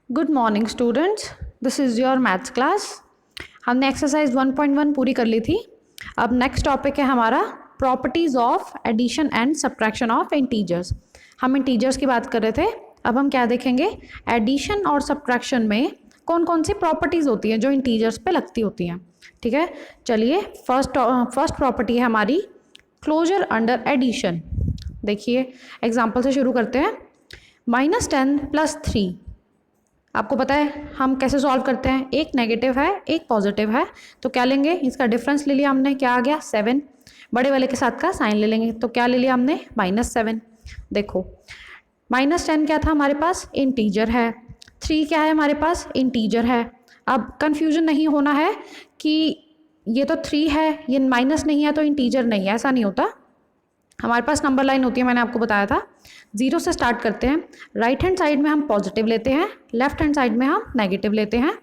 Good morning students, this is your maths class. हमने exercise 1.1 पूरी कर ली थी। अब नेक्स्ट टॉपिक है हमारा properties of addition and subtraction of integers. हम इंटीजर्स की बात कर रहे थे, अब हम क्या देखेंगे, एडिशन और सब्ट्रैक्शन में कौन कौन सी प्रॉपर्टीज़ होती हैं जो इंटीजर्स पे लगती होती हैं। ठीक है, चलिए फर्स्ट प्रॉपर्टी है हमारी क्लोजर अंडर एडिशन। देखिए एग्जाम्पल से शुरू करते हैं। -10 + 3, आपको पता है हम कैसे सॉल्व करते हैं, एक नेगेटिव है एक पॉजिटिव है, तो क्या लेंगे, इसका डिफरेंस ले लिया हमने, क्या आ गया 7, बड़े वाले के साथ का साइन ले लेंगे, तो क्या ले लिया हमने -7। देखो -10 क्या था हमारे पास, इंटीजर है, 3 क्या है हमारे पास, इंटीजर है। अब कंफ्यूजन नहीं होना है कि ये तो 3 है, ये माइनस नहीं है तो इंटीजर नहीं है, ऐसा नहीं होता। हमारे पास नंबर लाइन होती है, मैंने आपको बताया था, 0 से स्टार्ट करते हैं, राइट हैंड साइड में हम पॉजिटिव लेते हैं, लेफ्ट हैंड साइड में हम नेगेटिव लेते हैं।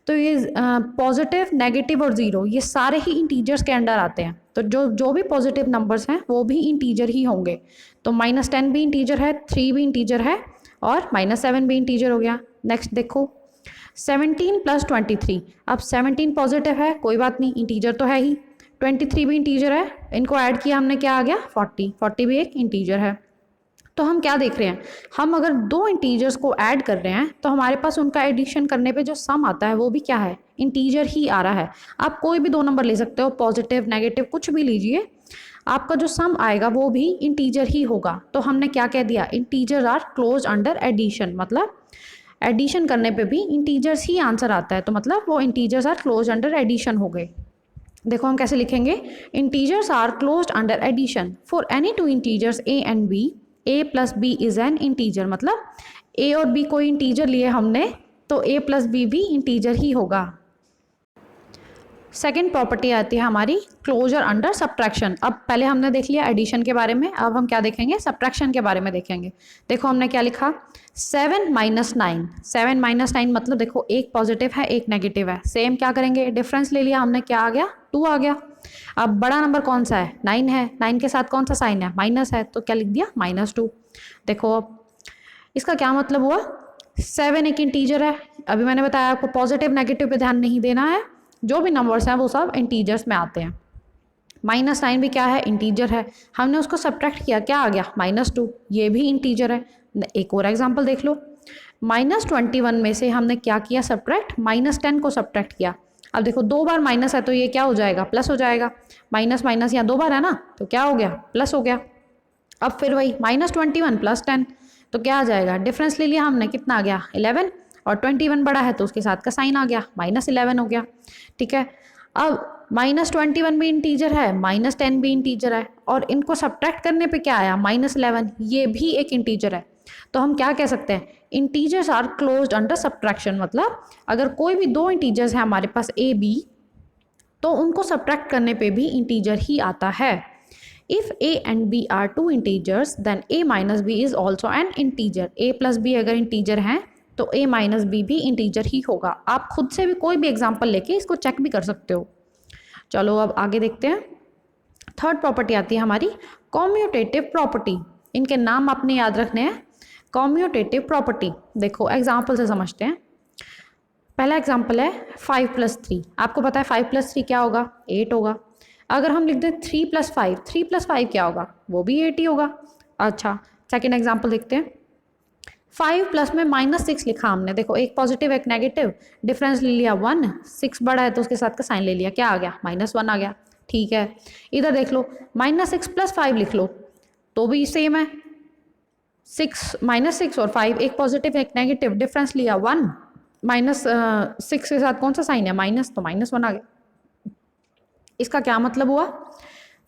तो ये पॉजिटिव, नेगेटिव और 0 ये सारे ही इंटीजर्स के अंडर आते हैं, तो जो भी पॉजिटिव नंबर्स हैं वो भी इंटीजर ही होंगे। तो -10 भी इंटीजर है, 3 भी इंटीजर है और -7 भी इंटीजर हो गया। नेक्स्ट देखो 17 + 23, अब 17 पॉजिटिव है, कोई बात नहीं, इंटीजर तो है ही, 23 भी इंटीजर है, इनको ऐड किया हमने, क्या आ गया 40 भी एक इंटीजर है। तो हम क्या देख रहे हैं, हम अगर दो इंटीजर्स को ऐड कर रहे हैं तो हमारे पास उनका एडिशन करने पे जो सम आता है वो भी क्या है, इंटीजर ही आ रहा है। आप कोई भी दो नंबर ले सकते हो, पॉजिटिव नेगेटिव कुछ भी लीजिए, आपका जो सम आएगा वो भी इंटीजर ही होगा। तो हमने क्या कह दिया, integer are close under addition, मतलब एडिशन करने पे भी इंटीजर्स ही आंसर आता है, तो मतलब वो integers are close under addition हो गए। देखो हम कैसे लिखेंगे, integers are closed under addition for any two integers a and b, a + b is an integer, मतलब a और b कोई इंटीजर लिए हमने तो a + b भी इंटीजर ही होगा। सेकेंड प्रॉपर्टी आती है हमारी क्लोजर अंडर सब्ट्रैक्शन। अब पहले हमने देख लिया एडिशन के बारे में, अब हम क्या देखेंगे, सब्ट्रैक्शन के बारे में देखेंगे। देखो हमने क्या लिखा, 7 - 9, 7 - 9 मतलब देखो एक पॉजिटिव है एक नेगेटिव है, सेम क्या करेंगे, डिफरेंस ले लिया हमने, क्या आ गया 2 आ गया। अब बड़ा नंबर कौन सा है, 9 है, 9 के साथ कौन सा साइन है, माइनस है, तो क्या लिख दिया -2। देखो अब इसका क्या मतलब हुआ, 7 एक इंटीजर है, अभी मैंने बताया आपको पॉजिटिव नेगेटिव पे ध्यान नहीं देना है, जो भी नंबर्स हैं वो सब इंटीजर्स में आते हैं। -9 भी क्या है, इंटीजर है, हमने उसको सब्ट्रैक्ट किया, क्या आ गया -2, ये भी इंटीजर है। एक और एग्जांपल देख लो, -21 में से हमने क्या किया सब्ट्रैक्ट, -10 को सब्ट्रैक्ट किया। अब देखो 2 बार माइनस है तो ये क्या हो जाएगा, प्लस हो जाएगा, माइनस माइनस यहाँ 2 बार है ना, तो क्या हो गया, प्लस हो गया। अब फिर वही -21 + 10, तो क्या आ जाएगा, डिफरेंस ले लिया हमने, कितना आ गया 11, और 21 बड़ा है तो उसके साथ का साइन आ गया, -11 हो गया। ठीक है, अब -21 भी इंटीजर है, -10 भी इंटीजर है, और इनको सब्ट्रैक्ट करने पे क्या आया, -11, ये भी एक इंटीजर है। तो हम क्या कह सकते हैं, integers are closed under subtraction, मतलब अगर कोई भी दो इंटीजर्स है हमारे पास a b, तो उनको सब्ट्रैक्ट करने पे भी इंटीजर ही आता है। If a and b are two integers, then a minus b is also an integer. a plus b अगर इंटीजर हैं तो a minus b भी इंटीजर ही होगा। आप खुद से भी कोई भी एग्जांपल लेके इसको चेक भी कर सकते हो। चलो अब आगे देखते हैं। थर्ड प्रॉपर्टी आती है हमारी कॉम्यूटेटिव प्रॉपर्टी, इनके नाम आपने याद रखने हैं। कॉम्यूटेटिव प्रॉपर्टी देखो एग्जाम्पल से समझते हैं। पहला एग्जाम्पल है 5 + 3, आपको पता है 5 + 3 क्या होगा, 8 होगा। अगर हम लिख दें 3 + 5, 3 + 5 क्या होगा, वो भी 8 ही होगा। अच्छा सेकेंड एग्जाम्पल देखते हैं। 5 प्लस में -6 लिखा हमने, देखो एक पॉजिटिव एक नेगेटिव, डिफरेंस ले लिया 1, 6 बड़ा है तो उसके साथ का साइन ले लिया, क्या आ गया -1 आ गया। ठीक है, इधर देख लो -6 + 5 लिख लो तो भी सेम है, -6 और 5, एक पॉजिटिव एक नेगेटिव, डिफरेंस लिया 1, -6 के साथ कौन सा साइन है, माइनस, तो -1 आ गया। इसका क्या मतलब हुआ,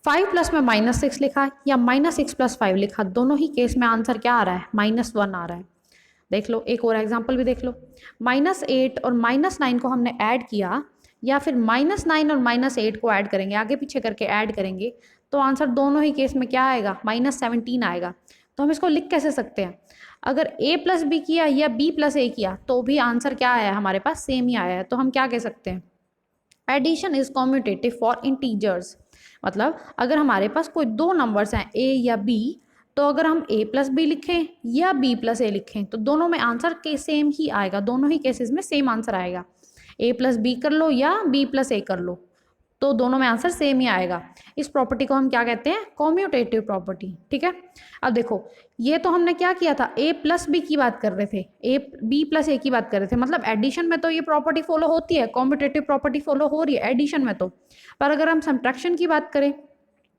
5 प्लस में -6 लिखा या -6 + 5 लिखा, दोनों ही केस में आंसर क्या आ रहा है, -1 आ रहा है। देख लो एक और एग्जांपल भी देख लो, -8 और -9 को हमने ऐड किया, या फिर -9 और -8 को ऐड करेंगे, आगे पीछे करके ऐड करेंगे, तो आंसर दोनों ही केस में क्या आएगा, -17 आएगा। तो हम इसको लिख कैसे सकते हैं, अगर a + b किया या b + a किया तो भी आंसर क्या आया है, हमारे पास सेम ही आया है। तो हम क्या कह सकते हैं, addition is commutative for integers, मतलब अगर हमारे पास कोई दो नंबर्स हैं a या b, तो अगर हम a प्लस बी लिखें या b प्लस ए लिखें तो दोनों में आंसर के सेम ही आएगा, दोनों ही केसेस में सेम आंसर आएगा। a प्लस बी कर लो या b प्लस ए कर लो तो दोनों में आंसर सेम ही आएगा। इस प्रॉपर्टी को हम क्या कहते हैं? Commutative property. ठीक है, अब देखो ये तो हमने क्या किया था, a प्लस बी की बात कर रहे थे, a b प्लस ए की बात कर रहे थे, मतलब एडिशन में तो ये प्रॉपर्टी फॉलो होती है, कॉम्यूटेटिव प्रॉपर्टी फॉलो हो रही है एडिशन में तो। पर अगर हम सब्ट्रैक्शन की बात करें,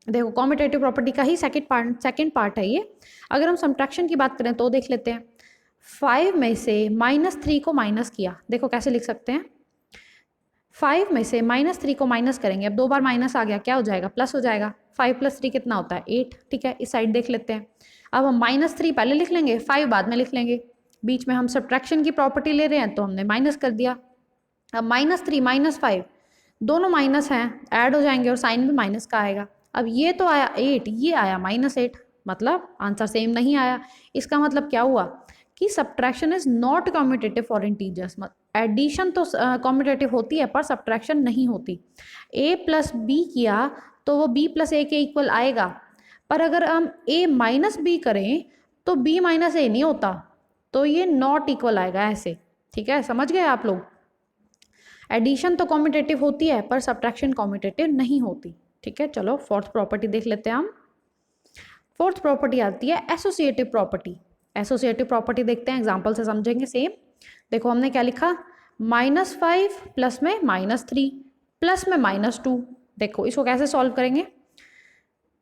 देखो कॉम्यूटेटिव प्रॉपर्टी का ही सेकंड पार्ट है ये। अगर हम सब्ट्रैक्शन की बात करें तो देख लेते हैं। 5 में से -3 को माइनस किया, देखो कैसे लिख सकते हैं। 5 में से -3 को माइनस करेंगे, अब 2 बार माइनस आ गया, क्या हो जाएगा? प्लस हो जाएगा। 5 + 3 कितना होता है? 8। ठीक है, इस साइड देख लेते हैं। अब हम -3 पहले लिख लेंगे, 5 बाद में लिख लेंगे। बीच में हम सब्ट्रैक्शन की प्रॉपर्टी ले रहे हैं तो हमने माइनस कर दिया। अब -3 -5 दोनों माइनस हैं, ऐड हो जाएंगे और साइन भी माइनस का आएगा। अब ये तो आया 8, ये आया -8, मतलब आंसर सेम नहीं आया। इसका मतलब क्या हुआ कि subtraction is not commutative for integers. Addition तो कम्यूटेटिव होती है पर सब्ट्रैक्शन नहीं होती। a प्लस बी किया तो वो b प्लस ए के इक्वल आएगा, पर अगर हम a माइनस बी करें तो b माइनस ए नहीं होता, तो ये नॉट इक्वल आएगा ऐसे। ठीक है, समझ गए आप लोग? एडिशन तो कॉम्यूटेटिव होती है पर सब्ट्रैक्शन कॉम्यूटेटिव नहीं होती। ठीक है, चलो फोर्थ प्रॉपर्टी देख लेते हैं हम। फोर्थ प्रॉपर्टी आती है एसोसिएटिव प्रॉपर्टी। एसोसिएटिव प्रॉपर्टी देखते हैं, एग्जांपल से समझेंगे सेम। देखो हमने क्या लिखा, -5 प्लस में -3 प्लस में -2। देखो इसको कैसे सॉल्व करेंगे,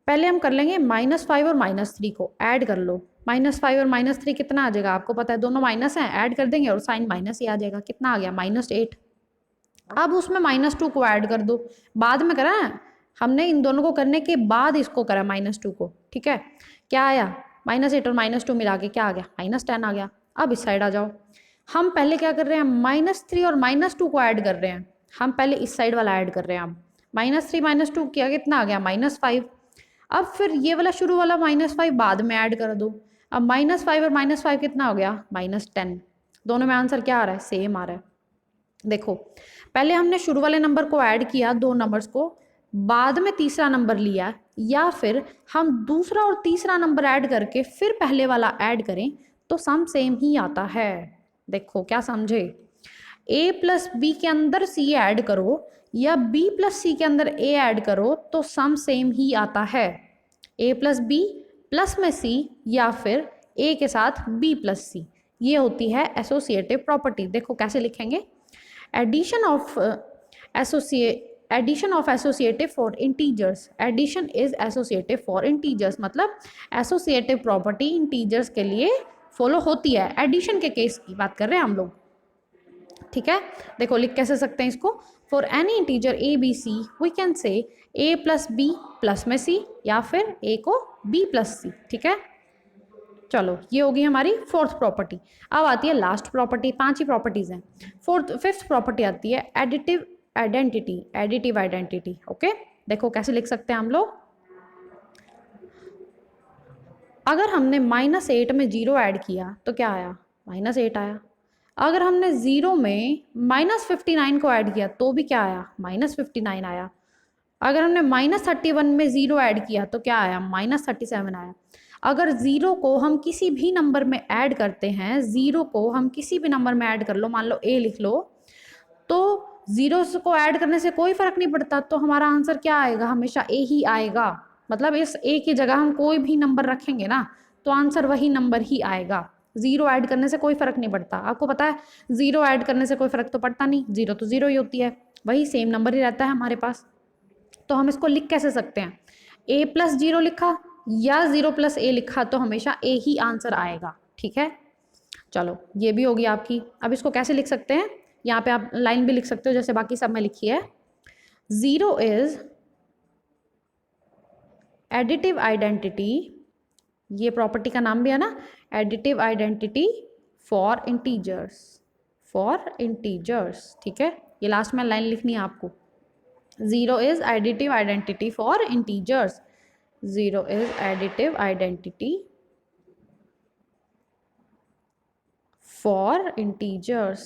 पहले हम कर लेंगे -5 और -3 को ऐड कर लो। -5 और -3 कितना आ जाएगा? आपको पता है दोनों माइनस हैं, ऐड कर देंगे और साइन माइनस ही आ जाएगा। कितना आ गया? -8। अब उसमें -2 को ऐड कर दो, बाद में करा है हमने, इन दोनों को करने के बाद इसको करा -2 को। ठीक है, क्या आया? -8 और -2 मिला के क्या आ गया? -10 आ गया। अब इस साइड आ जाओ, हम पहले क्या कर रहे हैं? -3 और -2 को ऐड कर रहे हैं। हम पहले इस साइड वाला ऐड कर रहे हैं। अब -3 -2 किया, कितना आ गया? -5। अब फिर ये वाला शुरू वाला -5 बाद में ऐड कर दो। अब -5 और -5 कितना हो गया? -10। दोनों में आंसर क्या आ रहा है? सेम आ रहा है। देखो पहले हमने शुरू वाले नंबर को ऐड किया, दो नंबर्स को, बाद में तीसरा नंबर लिया, या फिर हम दूसरा और तीसरा नंबर ऐड करके फिर पहले वाला ऐड करें तो सम सेम ही आता है। देखो क्या समझे, a प्लस बी के अंदर c ऐड करो या b प्लस सी के अंदर a ऐड करो तो सम सेम ही आता है। a प्लस बी प्लस में c या फिर a के साथ b प्लस सी, ये होती है एसोसिएटिव प्रॉपर्टी। देखो कैसे लिखेंगे, addition of associative for integers। addition is associative for integers, मतलब associative property integers के लिए फॉलो होती है। addition के केस की बात कर रहे हैं हम लोग। ठीक है, देखो लिख कैसे सकते हैं इसको, for any integer a b c we can say a plus b plus में c या फिर a को b प्लस सी। ठीक है, चलो ये होगी हमारी फोर्थ प्रॉपर्टी। अब आती है लास्ट प्रॉपर्टी, 5 ही प्रॉपर्टीज हैं। फिफ्थ प्रॉपर्टी आती है additive identity. Additive identity, okay, देखो कैसे लिख सकते हैं हम लोग। अगर हमने -8 में 0 ऐड किया तो क्या आया? -8 आया। अगर हमने 0 में -59 को ऐड किया तो भी क्या आया? -59 आया। अगर हमने -31 में 0 ऐड किया तो क्या आया? -37 आया। अगर 0 को हम किसी भी नंबर में ऐड करते हैं, 0 को हम किसी भी नंबर में ऐड कर लो, मान लो a लिख लो, तो 0 को ऐड करने से कोई फर्क नहीं पड़ता, तो हमारा आंसर क्या आएगा? हमेशा a ही आएगा। मतलब इस a की जगह हम कोई भी नंबर रखेंगे ना तो आंसर वही नंबर ही आएगा। 0 ऐड करने से कोई फर्क नहीं पड़ता। आपको पता है 0 ऐड करने से कोई फर्क तो पड़ता नहीं, 0 तो 0 ही होती है, वही सेम नंबर ही रहता है हमारे पास। तो हम इसको लिख कैसे सकते हैं, a प्लस 0 लिखा या 0 प्लस a लिखा तो हमेशा a ही आंसर आएगा। ठीक है, चलो ये भी होगी आपकी। अब इसको कैसे लिख सकते हैं, यहाँ पे आप लाइन भी लिख सकते हो जैसे बाकी सब में लिखी है। 0 इज एडिटिव आइडेंटिटी, ये प्रॉपर्टी का नाम भी है ना, additive identity for integers. For integers, ठीक है, ये लास्ट में लाइन लिखनी है आपको। 0 is additive identity for integers। 0 is additive identity for integers।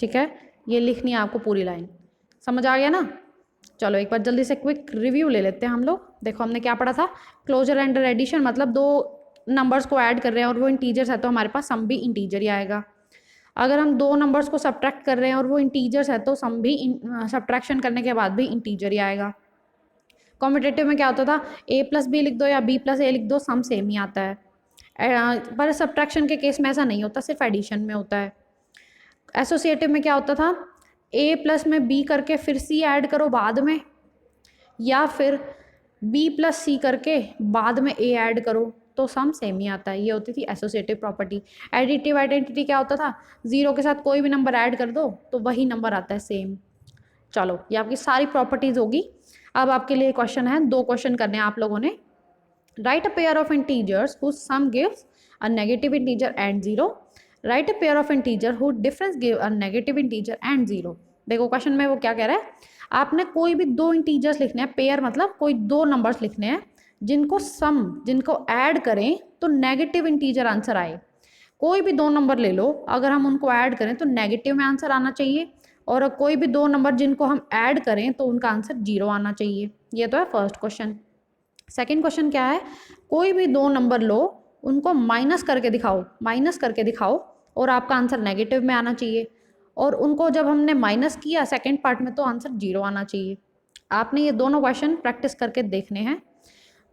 ठीक है, ये लिखनी है आपको पूरी लाइन। समझ आ गया ना? चलो एक बार जल्दी से क्विक रिव्यू ले लेते हैं हम लोग। देखो हमने क्या पढ़ा था, क्लोजर अंडर एडिशन मतलब दो नंबर्स को ऐड कर रहे हैं और वो इंटीजर्स है तो हमारे पास सम भी इंटीजर ही आएगा। अगर हम दो नंबर्स को सब्ट्रैक्ट कर रहे हैं और वो इंटीजर्स है तो सम भी सब्ट्रैक्शन करने के बाद भी इंटीजर ही आएगा। कॉम्पिटेटिव में क्या होता था, a प्लस बी लिख दो या b प्लस ए लिख दो, सम सेम ही आता है। पर सब्ट्रैक्शन के केस में ऐसा नहीं होता, सिर्फ एडिशन में होता है। एसोसिएटिव में क्या होता था, a प्लस में b करके फिर c ऐड करो बाद में, या फिर b प्लस सी करके बाद में a ऐड करो तो सम सेम ही आता है। ये होती थी एसोसिएटिव प्रॉपर्टी। एडिटिव आइडेंटिटी क्या होता था, जीरो के साथ कोई भी नंबर ऐड कर दो तो वही नंबर आता है सेम। चलो ये आपकी सारी प्रॉपर्टीज होगी। अब आपके लिए क्वेश्चन है, दो क्वेश्चन करने हैं आप लोगों ने। Write a pair of integers whose sum gives a negative integer and zero, write a pair of integer whose difference give a negative integer and zero. देखो क्वेश्चन में वो क्या कह रहा है, आपने कोई भी दो इंटीजर्स लिखने हैं, पेयर मतलब कोई दो नंबर्स लिखने हैं जिनको सम, जिनको ऐड करें तो नेगेटिव इंटीजर आंसर आए। कोई भी दो नंबर ले लो, अगर हम उनको ऐड करें तो नेगेटिव में आंसर आना चाहिए, और कोई भी दो नंबर जिनको हम ऐड करें तो उनका आंसर जीरो आना चाहिए। ये तो है फर्स्ट क्वेश्चन। सेकंड क्वेश्चन क्या है, कोई भी दो नंबर लो, उनको माइनस करके दिखाओ, माइनस करके दिखाओ और आपका आंसर नेगेटिव में आना चाहिए, और उनको जब हमने माइनस किया सेकंड पार्ट में तो आंसर जीरो आना चाहिए। आपने ये दोनों क्वेश्चन प्रैक्टिस करके देखने हैं।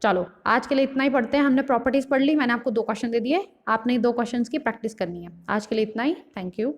चलो आज के लिए इतना ही पढ़ते हैं। हमने प्रॉपर्टीज पढ़ ली, मैंने आपको दो क्वेश्चन दे दिए, आपने दो क्वेश्चंस की प्रैक्टिस करनी है। आज के लिए इतना ही, थैंक यू।